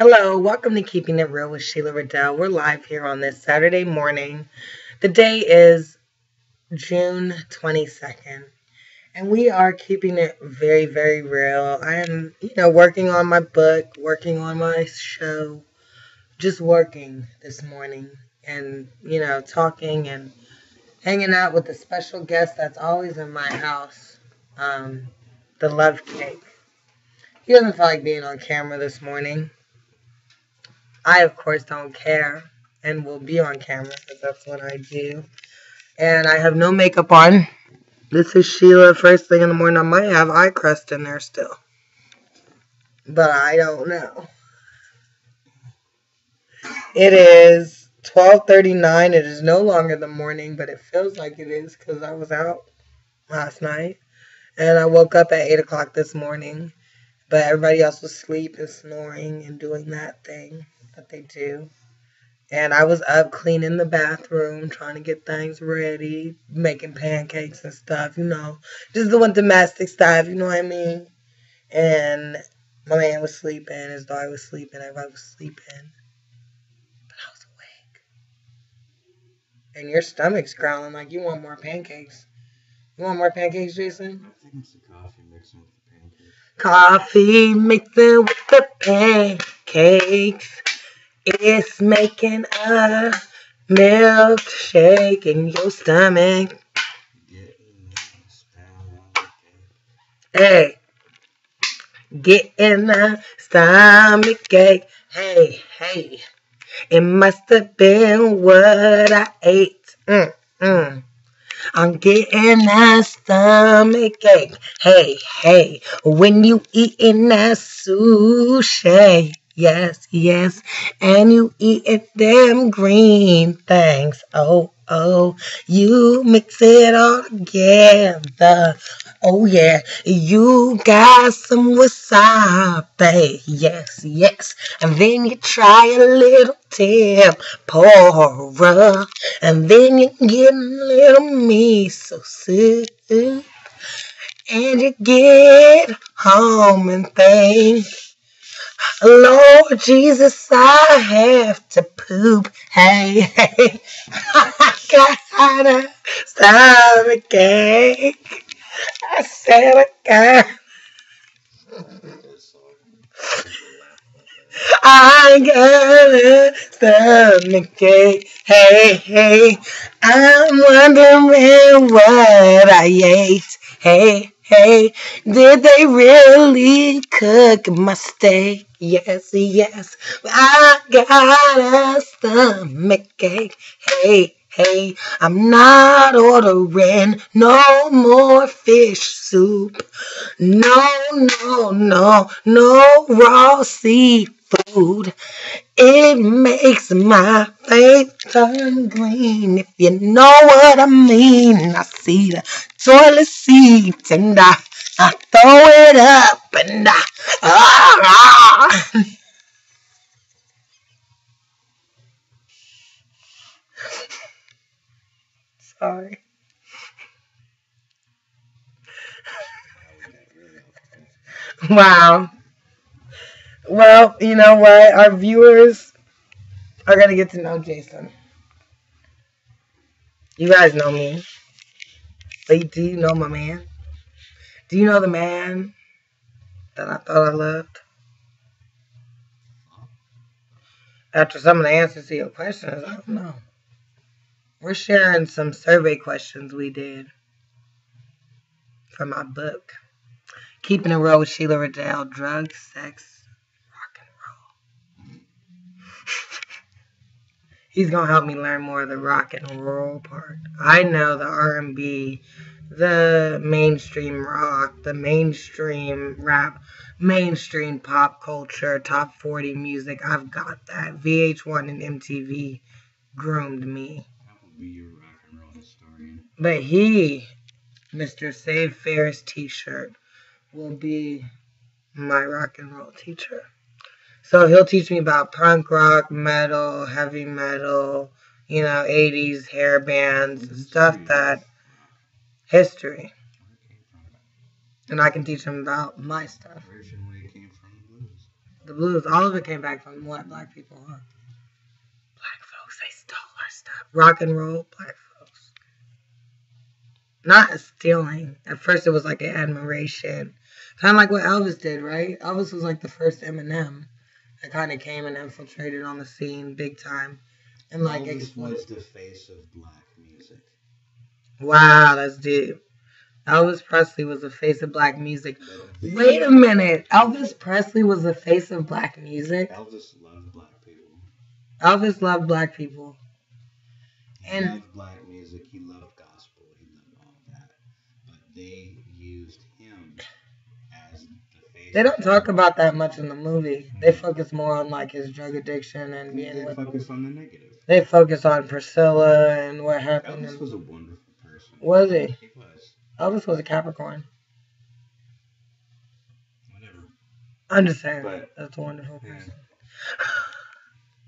Hello, welcome to Keeping It Real with Sheila Riddell. We're live here on this Saturday morning. The day is June 22nd, and we are keeping it very, very real. I am, working on my book, working on my show, just working this morning and, talking and hanging out with a special guest that's always in my house, the Love Cake. He doesn't feel like being on camera this morning. I, of course, don't care and will be on camera because that's what I do. And I have no makeup on. This is Sheila. First thing in the morning, I might have eye crust in there still. But I don't know. It is 12:39. It is no longer the morning, but it feels like it is because I was out last night. And I woke up at 8 o'clock this morning. But everybody else was asleep and snoring and doing that thing that they do. And I was up cleaning the bathroom, trying to get things ready, making pancakes and stuff, just doing domestic stuff, you know what I mean? And my man was sleeping, his daughter was sleeping, everybody was sleeping. But I was awake. And your stomach's growling like you want more pancakes. You want more pancakes, Jason? I think it's the coffee mixing with the pancakes. Coffee mixing with the pancakes. It's making a milkshake in your stomach. Hey, get in the stomach ache. Hey, hey, it must have been what I ate. I'm getting that stomach ache. Hey, hey, when you eating that sushi. Yes, yes, and you eating them green things. Oh, oh, you mix it all together. Oh, yeah, you got some wasabi. Yes, yes, and then you try a little tempura. And then you get a little miso soup. And you get home and think, Lord Jesus, I have to poop. Hey, hey, I got a stomach ache. I said I got. I got a stomach ache. Hey, hey, I'm wondering what I ate. Hey, hey, did they really cook my steak? Yes, yes, I got a stomach ache. Hey, hey, I'm not ordering no more fish soup. No, no, no, no raw seafood. It makes my face turn green. If you know what I mean. I see the toilet seat and I throw it up and ah. Sorry. Wow. Well, you know what? Our viewers are going to get to know Jason. You guys know me. But do you know my man? Do you know the man that I thought I loved? After some of the answers to your questions, I don't know. We're sharing some survey questions we did for my book. Keeping It Real with Sheila Riddell, drugs, sex, rock and roll. He's going to help me learn more of the rock and roll part. I know the R&B, the mainstream rock, the mainstream rap, mainstream pop culture, top 40 music. I've got that. VH1 and MTV groomed me. That would be your rock and roll historian. But he, Mr. Save Ferris t-shirt, will be my rock and roll teacher. So he'll teach me about punk rock, metal, heavy metal, 80s hair bands, stuff that history. And I can teach him about my stuff. Originally it came from the blues. The blues. All of it came back from what? Black people, huh? Black folks, they stole our stuff. Rock and roll, black folks. Not stealing. At first, it was like an admiration. Kind of like what Elvis did, right? Elvis was like the first Eminem that kind of came and infiltrated on the scene big time. And like, Elvis was the face of black music. Wow, that's deep. Elvis Presley was the face of black music. Wait a minute. Elvis Presley was the face of black music? Elvis loved black people. Elvis loved black people. He loved black music. He loved gospel. He loved all that. But they used him as the face. They don't talk about that much in the movie. They focus more on like his drug addiction and being They focus on the negative. They focus on Priscilla and what happened. Elvis was a wonderful person. Was he? He was. Elvis was a Capricorn. Whatever. I'm just saying. But, that's a wonderful person.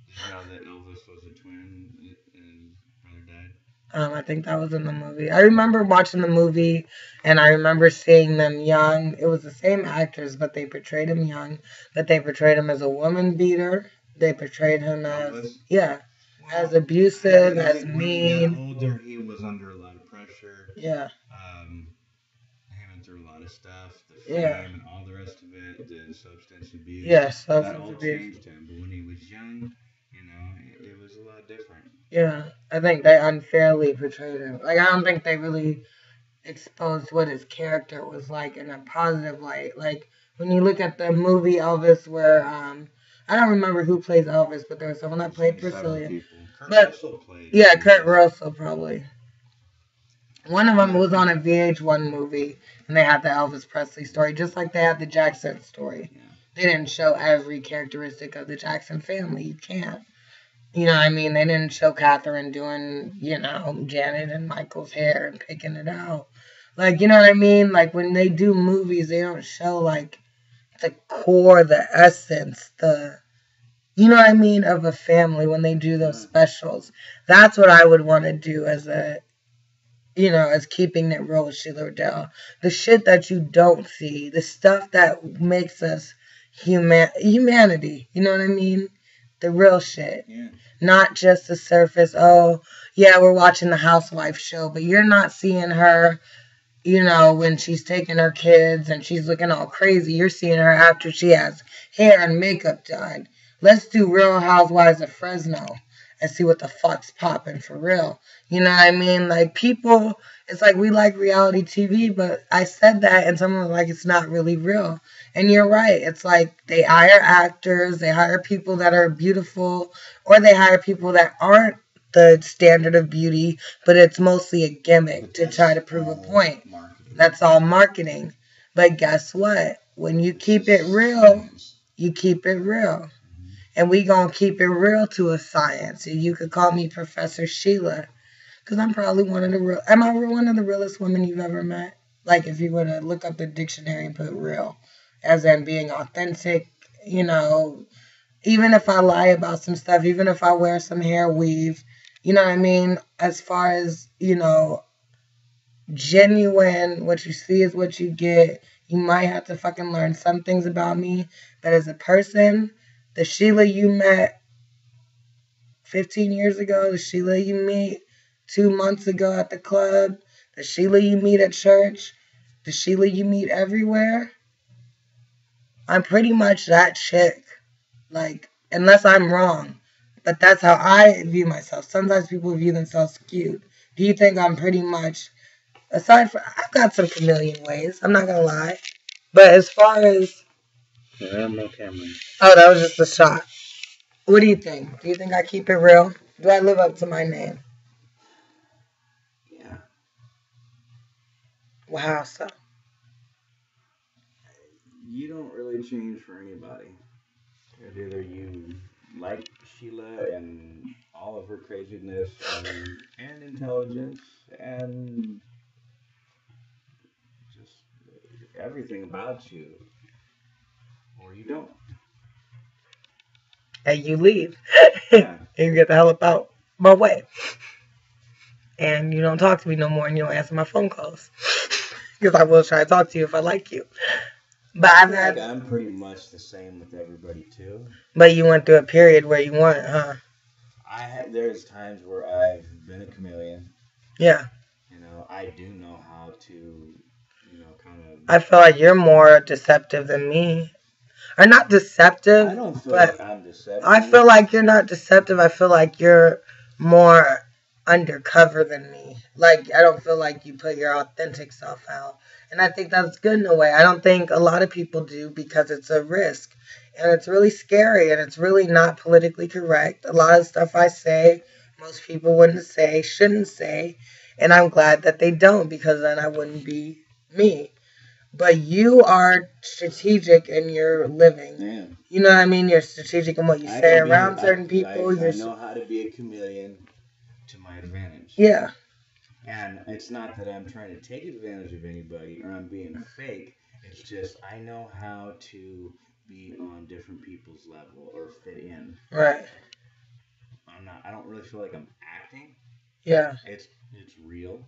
Did you know that Elvis was a twin and his brother died? I think that was in the movie. I remember watching the movie, and I remember seeing them young. It was the same actors, but they portrayed him young. But they portrayed him as a woman beater. They portrayed him as, as abusive, as mean. When he got older, he was under a lot of pressure. Yeah. He went through a lot of stuff, the fame and all the rest of it, the substance abuse. Yes, that all changed him. But when he was young, it was a lot different. Yeah, I think they unfairly portrayed him. Like, I don't think they really exposed what his character was like in a positive light. Like, when you look at the movie Elvis, where I don't remember who plays Elvis, but there was someone that played Priscilla. Kurt Russell probably. One of them was on a VH1 movie, and they had the Elvis Presley story, just like they had the Jackson story. Yeah. They didn't show every characteristic of the Jackson family. You can't. You know what I mean? They didn't show Catherine doing, Janet and Michael's hair and picking it out. Like, you know what I mean? Like, when they do movies, they don't show, like, the core, the essence, you know what I mean, of a family when they do those specials. That's what I would want to do as as keeping it real with Sheila Riddell. The shit that you don't see, the stuff that makes us humanity, you know what I mean? The real shit. Yeah. Not just the surface, we're watching the housewife show, but you're not seeing her, when she's taking her kids and she's looking all crazy. You're seeing her after she has hair and makeup done. Let's do Real Housewives of Fresno and see what the fuck's popping for real. You know what I mean? Like, people, it's like we like reality TV, but I said that and someone was like, it's not really real. And you're right. It's like they hire actors, they hire people that are beautiful, or they hire people that aren't the standard of beauty, but it's mostly a gimmick to try to prove a point. That's all marketing. But guess what? When you keep it real, you keep it real. And we gonna keep it real to a science. You could call me Professor Sheila, because I'm probably one of the realest women you've ever met? Like, if you were to look up the dictionary and put real, as in being authentic, even if I lie about some stuff, even if I wear some hair weave, you know what I mean? As far as, genuine, what you see is what you get. You might have to fucking learn some things about me, but as a person, the Sheila you met 15 years ago, the Sheila you meet 2 months ago at the club, the Sheila you meet at church, the Sheila you meet everywhere, I'm pretty much that chick. Like, unless I'm wrong. But that's how I view myself. Sometimes people view themselves skewed. Do you think I'm pretty much, aside from, I've got some chameleon ways, I'm not gonna lie. But as far as, no camera. Oh, that was just a shot. What do you think? Do you think I keep it real? Do I live up to my name? Yeah. Well, how so? You don't really change for anybody. Either you like Sheila and all of her craziness and intelligence and just everything about you, or you don't. And you leave. Yeah. And you get the hell up out my way. And you don't talk to me no more and you don't answer my phone calls. Because I will try to talk to you if I like you. But I I've feel like had, I'm pretty much the same with everybody too. but you went through a period where you weren't, huh? There's times where I've been a chameleon. Yeah. You know, I do know how to, kind of. I feel like you're more deceptive than me. Or not deceptive, I don't feel but like I'm deceptive. I feel like you're not deceptive. I feel like you're more undercover than me. Like, I don't feel like you put your authentic self out. And I think that's good in a way. I don't think a lot of people do because it's a risk. And it's really scary and it's really not politically correct. A lot of stuff I say, most people wouldn't say, shouldn't say. And I'm glad that they don't because then I wouldn't be me. But you are strategic in your living. Yeah. You know what I mean? You're strategic in what you say around certain people. I know how to be a chameleon to my advantage. Yeah. And it's not that I'm trying to take advantage of anybody or I'm being fake. It's just I know how to be on different people's level or fit in. Right. I don't really feel like I'm acting. Yeah. It's real.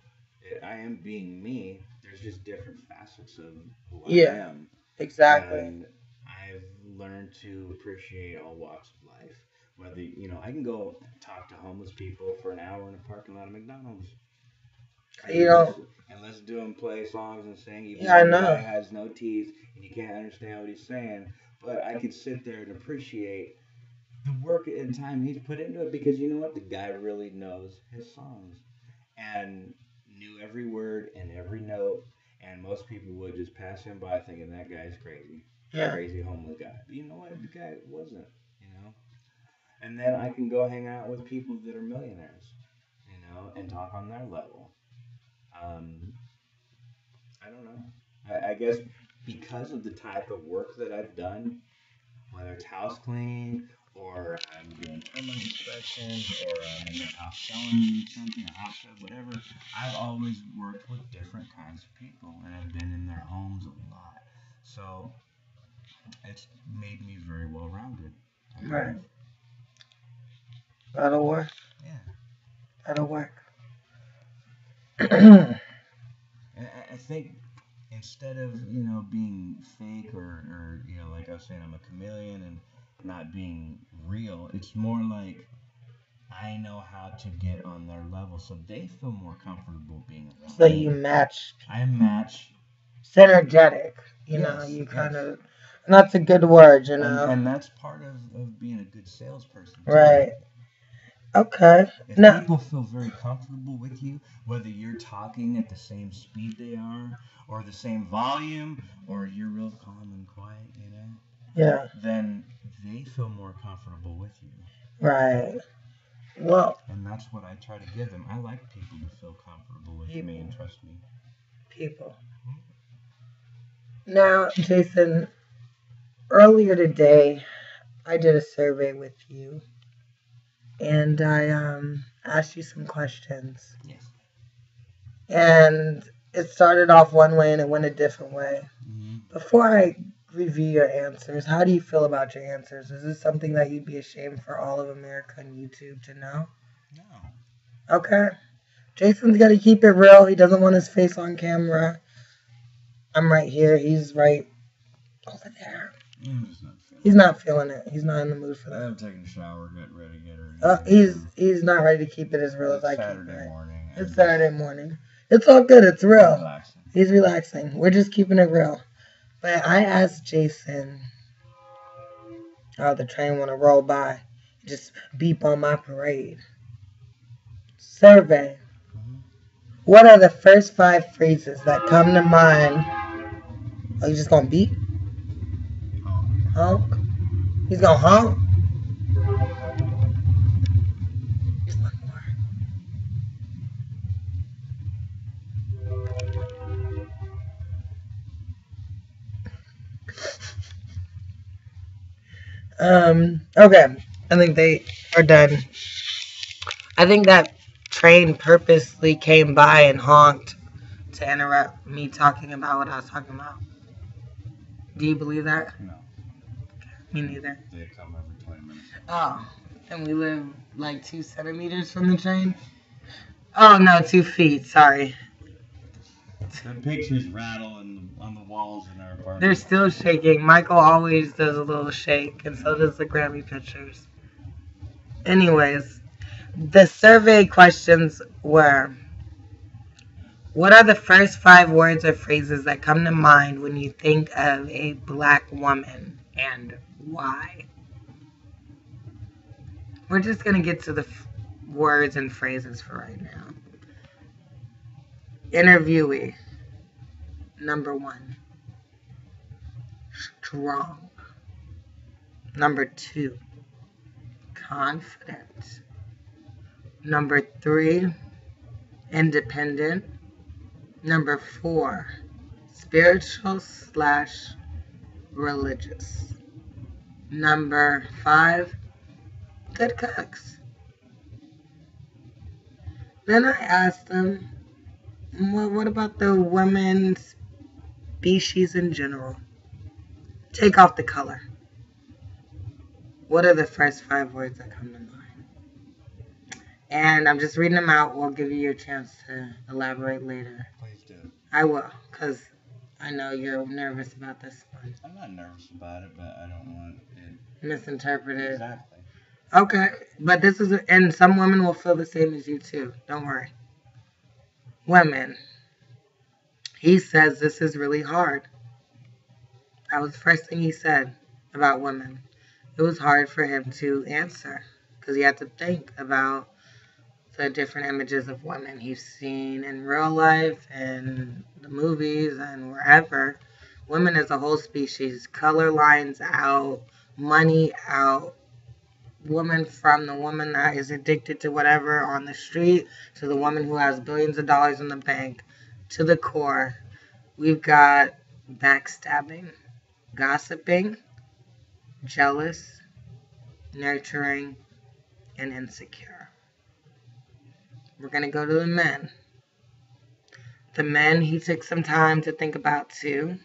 I am being me. There's just different facets of who Yeah. I am. Exactly. And I've learned to appreciate all walks of life. Whether I can go talk to homeless people for an hour in a parking lot of McDonald's. You don't. And let's do him play songs and sing. Even Yeah, I though the guy know. has no teeth and you can't understand what he's saying, but I could sit there and appreciate the work and time he's put into it because you know what? The guy really knows his songs and knew every word and every note. And most people would just pass him by thinking that guy's crazy, Yeah. crazy homeless guy. But you know what? The guy wasn't, you know? And then I can go hang out with people that are millionaires, and talk on their level. Um, I don't know. I guess because of the type of work that I've done, whether it's house cleaning or I'm doing termite inspections or I'm in the house selling something, a house job, whatever, I've always worked with different kinds of people and I've been in their homes a lot. So it's made me very well rounded. Right. That'll work. Yeah. That'll work. And I think instead of being fake or like I was saying, I'm a chameleon and not being real. It's more like I know how to get on their level, so they feel more comfortable being around. So you match. I match. Synergetic. Yes, you kind of. That's a good word, And that's part of being a good salesperson. Too. Right. Okay. If No. people feel very comfortable with you, whether you're talking at the same speed they are, or the same volume, or you're real calm and quiet, Yeah. then they feel more comfortable with you. Right. Well. And that's what I try to give them. I like people to feel comfortable with me and trust me. People. Now, Jason, earlier today, I did a survey with you. And I asked you some questions. Yes. And it started off one way and it went a different way. Mm-hmm. Before I review your answers, how do you feel about your answers? Is this something that you'd be ashamed for all of America and YouTube to know? No. Okay. Jason's got to keep it real. He doesn't want his face on camera. I'm right here. He's right over there. He's not feeling it. He's not in the mood for that. I'm taking a shower, getting ready, He's not ready to keep it as real as I keep it. Saturday morning. It's Saturday morning. It's all good. It's real. Relaxing. He's relaxing. We're just keeping it real. But I asked Jason, the train want to roll by, just beep on my parade. Survey. What are the first 5 phrases that come to mind? Are you just going to beep? Honk. He's going to honk? Just one more. Okay. I think they are done. I think that train purposely came by and honked to interrupt me talking about what I was talking about. Do you believe that? No. Me neither. They come every 20 minutes. Oh, and we live like 2 centimeters from the train? Oh, no, 2 feet. Sorry. The pictures rattle on the walls in our apartment. They're still shaking. Michael always does a little shake, and so does the Grammy pictures. Anyways, the survey questions were: what are the first 5 words or phrases that come to mind when you think of a black woman, and why? We're just going to get to the words and phrases for right now. Interviewee. Number 1. Strong. Number 2. Confident. Number 3. Independent. Number 4. Spiritual/religious. Number 5. Good cooks. Then I asked them, well, what about the women's species in general? Take off the color. What are the first 5 words that come to mind? And I'm just reading them out. We'll give you a chance to elaborate later. Please do. I will, because I know you're nervous about this one. I'm not nervous about it, but I don't want it misinterpreted. Exactly. Okay, but this is, and some women will feel the same as you too. Don't worry. Women. He says this is really hard. That was the first thing he said about women. It was hard for him to answer because he had to think about the different images of women he's seen in real life and the movies and wherever. Women as a whole species, color lines out, money out. Woman, from the woman that is addicted to whatever on the street to the woman who has billions of dollars in the bank, to the core. We've got backstabbing, gossiping, jealous, nurturing, and insecure. We're going to go to the men. The men he took some time to think about too.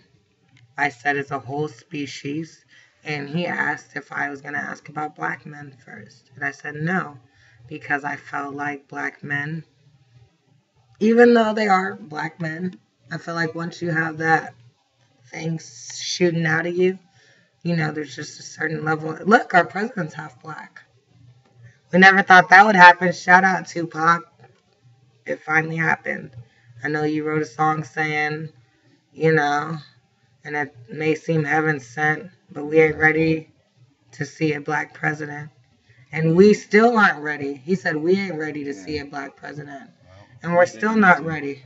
I said as a whole species. And he asked if I was going to ask about black men first. And I said no, because I felt like black men, even though they are black men, I feel like once you have that thing shooting out of you, you know, there's just a certain level. Look, our president's half black. We never thought that would happen. Shout out Tupac. It finally happened. I know you wrote a song saying, you know, and it may seem heaven sent, but we ain't ready to see a black president. And we still aren't ready. He said we ain't ready to see a black president. And we're still not ready.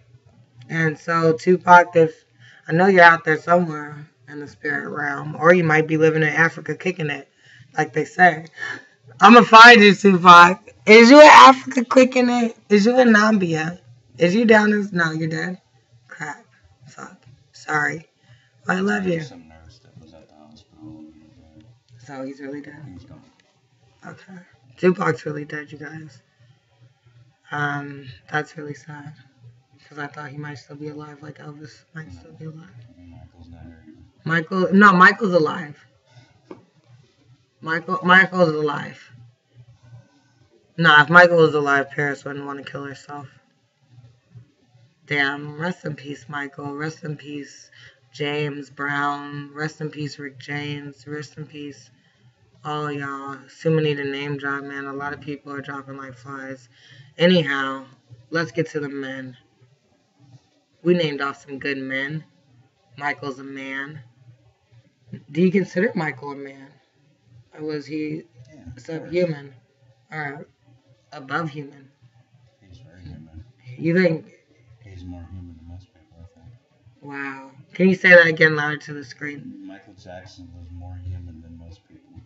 And so, Tupac, if I know you're out there somewhere in the spirit realm, or you might be living in Africa kicking it, like they say. I'm going to find you, Tupac. Is you in Africa kicking it? Is you in Nambia? Is you down in... No, you're dead? Crap. Fuck. Sorry. I love you. Some nurse that was at the hospital. So he's really dead? He's gone. Okay. Tupac's really dead, you guys. That's really sad. Because I thought he might still be alive, like Elvis might still be alive. Michael's not No, here. Michael's alive. Michael's alive. Nah, if Michael was alive, Paris wouldn't want to kill herself. Damn, rest in peace, Michael. Rest in peace, James Brown. Rest in peace, Rick James. Rest in peace, all y'all. Too many to name drop, man. A lot of people are dropping like flies. Anyhow, let's get to the men. We named off some good men. Michael's a man. Do you consider Michael a man? Or was he subhuman? Or above human? He's very human. You think... He's more human than most people, I think. Wow. Can you say that again louder to the screen? Michael Jackson was more human than most people.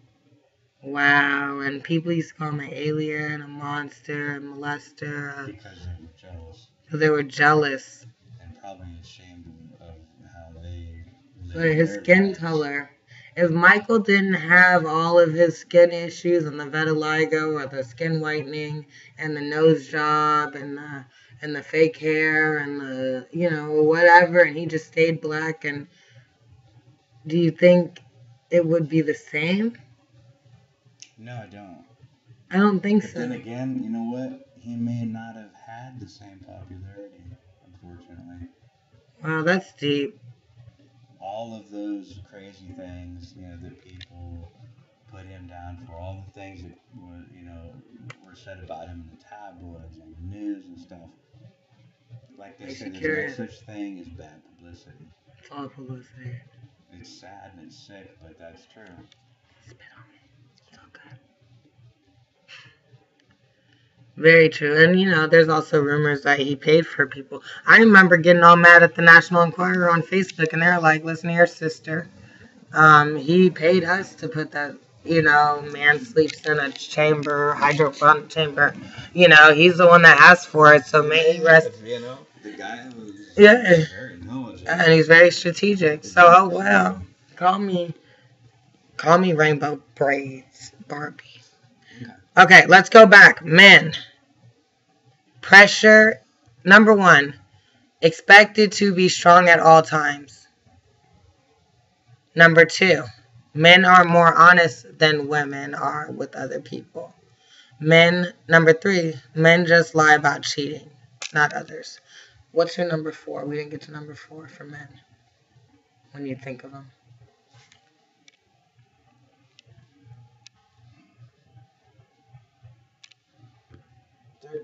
Wow. And people used to call him an alien, a monster, a molester. Because they were jealous. Because they were jealous. And probably ashamed of how they lived. But his skin color. If Michael didn't have all of his skin issues and the vitiligo or the skin whitening and the nose job and the fake hair and the, you know, whatever, and he just stayed black, and do you think it would be the same? No, I don't. I don't think But so. then again, you know what? He may not have had the same popularity, unfortunately. Wow, that's deep. All of those crazy things, that people put him down for, all the things that were said about him in the tabloids and the news and stuff. Like they Makes say, you there's no curious. such thing as bad publicity. It's all publicity. It's sad and it's sick, but that's true. Spit on it. It's all good. Very true. And, there's also rumors that he paid for people. I remember getting all mad at the National Enquirer on Facebook, and they're like, listen to your sister. He paid us to put that, man sleeps in a chamber, hydroponic chamber. He's the one that asked for it, so may he rest. The guy was Yeah. very knowledgeable. And he's very strategic. So, oh, well. Call me Rainbow Braids, Barbie. Okay, let's go back. Men. Pressure. Number 1. Expected to be strong at all times. Number 2. Men are more honest than women are with other people. Number 3. Men just lie about cheating, not others. What's your number 4? We didn't get to number 4 for men. When you think of them. They're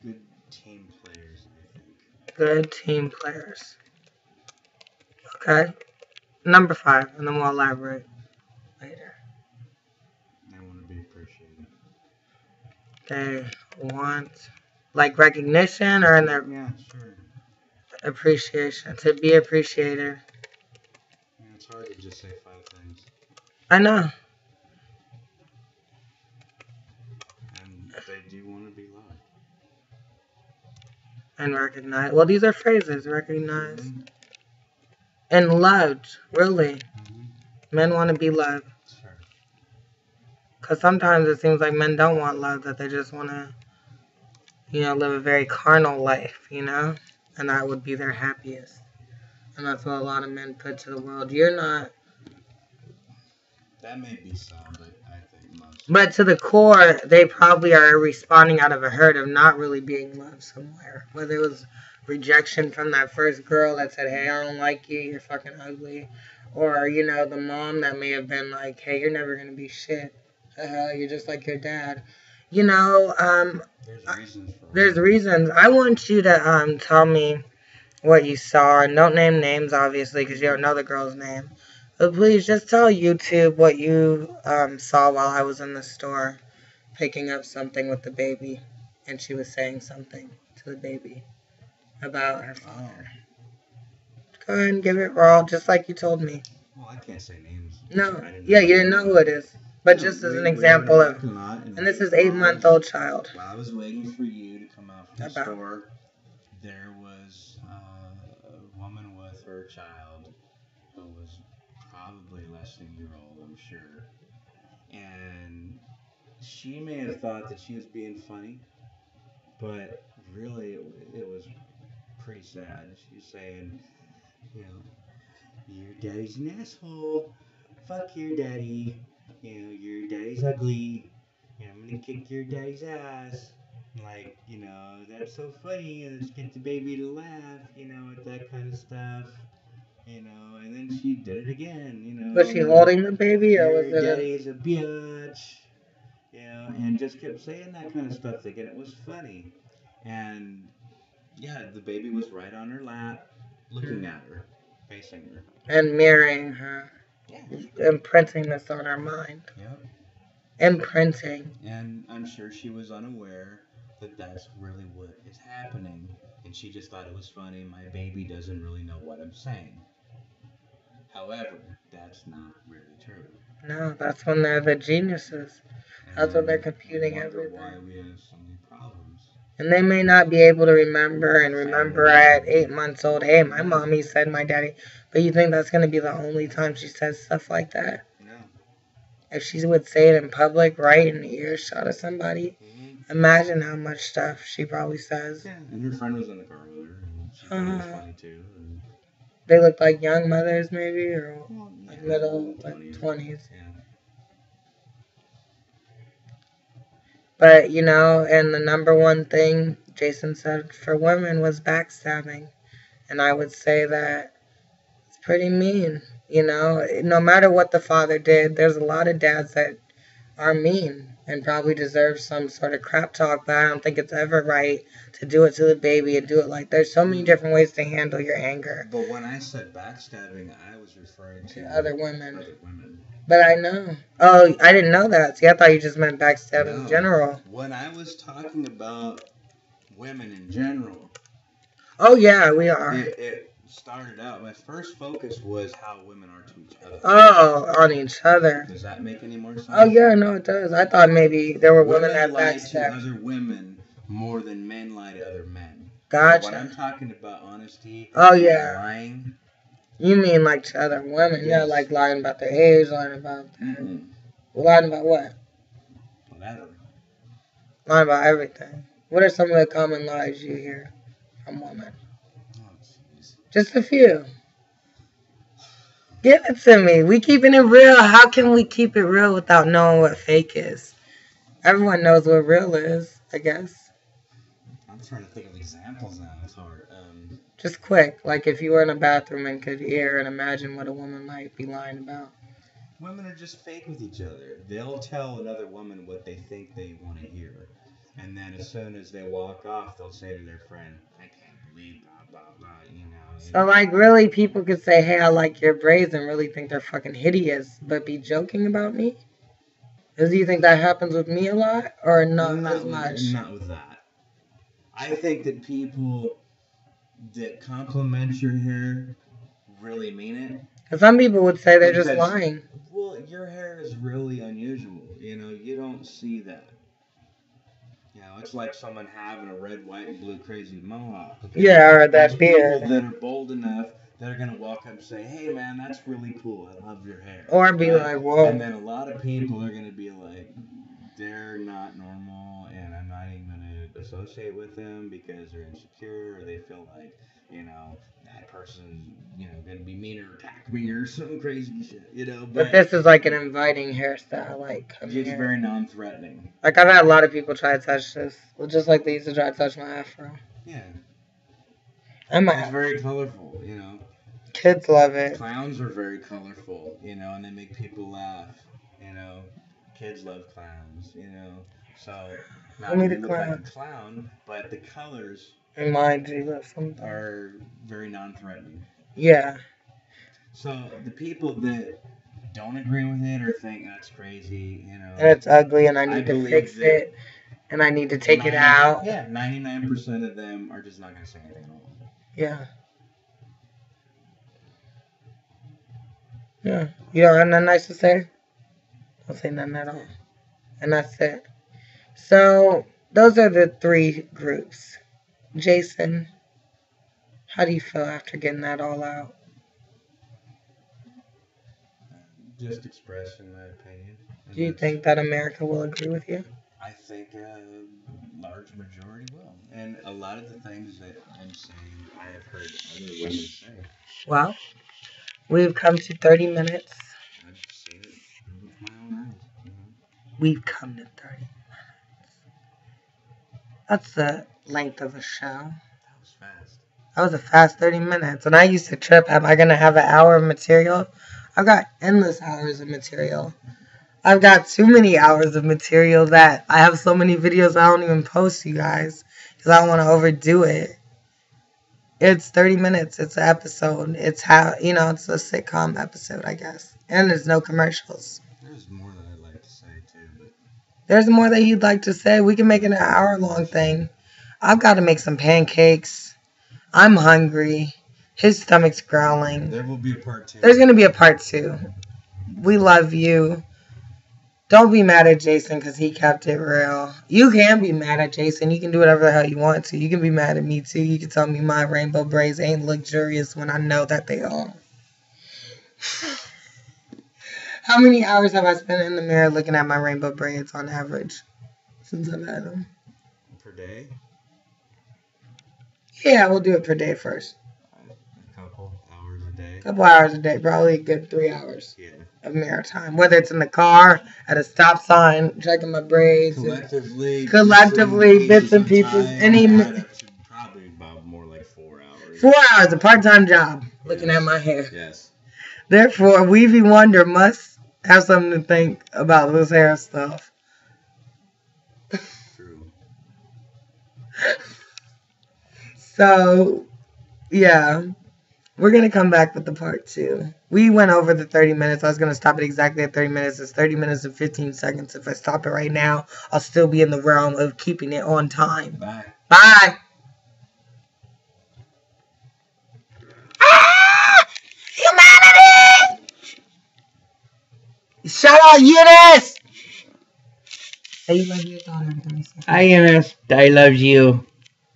good team players, I think. Good team players. Okay. Number 5, and then we'll elaborate later. They want to be appreciated. They want, like, recognition, or in their Sure. appreciation, to be appreciated. Yeah, it's hard to just say 5 things. I know. And they do want to be loved. And recognized. Well, these are phrases. Recognized. And loved, really. Men want to be loved. Sure. Because sometimes it seems like men don't want love, that they just want to, live a very carnal life, And that would be their happiest. And that's what a lot of men put to the world. You're not. That may be some, but I think most. But to the core, they probably are responding out of a hurt of not really being loved somewhere. Whether it was rejection from that first girl that said, hey, I don't like you, you're fucking ugly. Or, the mom that may have been like, hey, you're never going to be shit. You're just like your dad. There's reasons for it. There's reasons. I want you to tell me what you saw. And don't name names, obviously, because you don't know the girl's name. But please just tell YouTube what you saw while I was in the store picking up something with the baby. And she was saying something to the baby about her father. Go ahead and give it raw, just like you told me. Well, I can't say names. No. Yeah, you didn't know who it is. But just as an example of... And this is 8-month-old child. While I was waiting for you to come out from the store, there was a woman with her child who was probably less than a year old, I'm sure. And she may have thought that she was being funny, but really it was pretty sad. She was saying, your daddy's an asshole. Fuck your daddy. Your daddy's ugly. I'm gonna kick your daddy's ass. Like, that's so funny. Let's get the baby to laugh, at that kind of stuff. And then she did it again, Was she holding the baby, or was your it daddy's a bitch. And just kept saying that kind of stuff, thinking it was funny. And, yeah, the baby was right on her lap, looking at her, facing her. And mirroring her. Yeah. Imprinting this on her mind. Yep. Imprinting. And I'm sure she was unaware that that's really what is happening. And she just thought it was funny. My baby doesn't really know what I'm saying. However, that's not really true. No, that's when they're the geniuses. That's when they're computing everything. Why we have so many problems. And they may not be able to remember at 8 months old, hey, my mommy said my daddy. But you think that's going to be the only time she says stuff like that? No. If she would say it in public, right in the earshot of somebody, imagine how much stuff she probably says. Yeah, and her friend was in the car with her, and she thought it was funny too. They look like young mothers, maybe, or like middle, 20s. Yeah. But, and the number one thing Jason said for women was backstabbing. And I would say that it's pretty mean. No matter what the father did, there's a lot of dads that are mean and probably deserve some sort of crap talk, but I don't think it's ever right to do it to the baby and do it like there's so many different ways to handle your anger. But when I said backstabbing, I was referring to other women. Other women. But I know. Oh, I didn't know that. See, I thought you just meant backstabbing in general. When I was talking about women in general. Oh, yeah, we are. It started out, my first focus was how women are to each other. Oh, on each other. Does that make any more sense? Oh, yeah, no, it does. I thought maybe there were women that lie to other women more than men lie to other men. Gotcha. So when I'm talking about honesty, lying. You mean like to other women? Yes. Yeah, like lying about their age, lying about lying about what? Whatever. Lying about everything. What are some of the common lies you hear from women? Just a few. Give it to me. We keeping it real. How can we keep it real without knowing what fake is? Everyone knows what real is, I guess. I'm trying to think of examples now. It's hard. Just quick, like if you were in a bathroom and could hear and imagine what a woman might be lying about. Women are just fake with each other. They'll tell another woman what they think they want to hear. And then as soon as they walk off, they'll say to their friend, I can't believe blah, blah, blah, So, like, really, people could say, hey, I like your braids and really think they're fucking hideous, but be joking about me? Do you think that happens with me a lot, or not as much? Not with that. I think that people that compliment your hair really mean it. Because some people would say they're just lying. Well, your hair is really unusual. You don't see that. It's like someone having a red, white, and blue crazy mohawk. Yeah, or that beard. People that are bold enough that are going to walk up and say, hey, man, that's really cool. I love your hair. Or be like, whoa. And then a lot of people are going to be like, they're not normal, and I'm not even going to associate with them because they're insecure, or they feel like, that person's, going to be mean or attack me or some crazy shit, But this is like an inviting hairstyle, like. It's very non-threatening. Like, I've had a lot of people try to touch this. Well, just like they used to try to touch my afro. Yeah. It's very colorful, Kids love it. Clowns are very colorful, and they make people laugh, Kids love clowns, So, not only look like a clown, but the colors remind you of something. Are very non-threatening. Yeah. So, the people that don't agree with it or think that's crazy, And it's ugly and I need to fix it. And I need to take it out. Yeah, 99% of them are just not going to say anything at all. Yeah. Yeah. You don't have nothing nice to say? Don't say nothing at all. And that's it. So, those are the three groups. Jason, how do you feel after getting that all out? Just expressing my opinion. Do you think that America will agree with you? I think a large majority will. And a lot of the things that I'm saying, I have heard other women say. Well, we've come to 30 minutes. I've seen it with my own eyes. We've come to 30 minutes. That's the length of a show. That was fast. That was a fast 30 minutes. And I used to trip, am I going to have an hour of material? I've got endless hours of material. I've got too many hours of material that I have so many videos I don't even post, you guys, because I don't want to overdo it. It's 30 minutes. It's an episode. It's how, it's a sitcom episode, I guess. And there's no commercials. There's more that I'd like to say, too. But there's more that you'd like to say. We can make it an hour-long thing. I've got to make some pancakes. I'm hungry. His stomach's growling. There will be a part 2. There's going to be a part 2. We love you. Don't be mad at Jason because he kept it real. You can be mad at Jason. You can do whatever the hell you want to. You can be mad at me too. You can tell me my rainbow braids ain't luxurious when I know that they are. How many hours have I spent in the mirror looking at my rainbow braids on average since I've had them? Per day? Yeah, we'll do it per day first. A couple hours a day. Couple hours a day. Probably a good 3 hours. Yeah. Of mirror time, whether it's in the car, at a stop sign, checking my braids, collectively, bits and pieces. Probably about more like 4 hours. 4 hours, a part-time job, looking at my hair. Yes. Therefore, Weavy Wonder must have something to think about this hair stuff. True. So, yeah. We're going to come back with the part 2. We went over the 30 minutes. I was going to stop it exactly at 30 minutes. It's 30 minutes and 15 seconds. If I stop it right now, I'll still be in the realm of keeping it on time. Bye. Bye. Ah! Humanity! Shout out Eunice! Hey, you love your daughter. Hi, Eunice. I love you.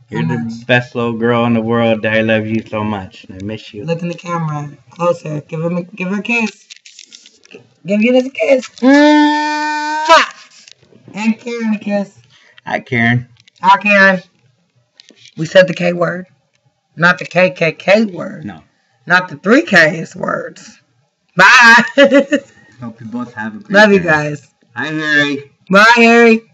You're How the much? best little girl in the world. I love you so much. I miss you. Look in the camera. Closer. Give her a kiss. Give Eunice a kiss. Mwah! And Karen a kiss. Hi, Karen. Hi, Karen. We said the K word. Not the KKK word. No. Not the 3 Ks words. Bye. Hope you both have a great Love you day. guys. Hi, Harry. Bye, Harry.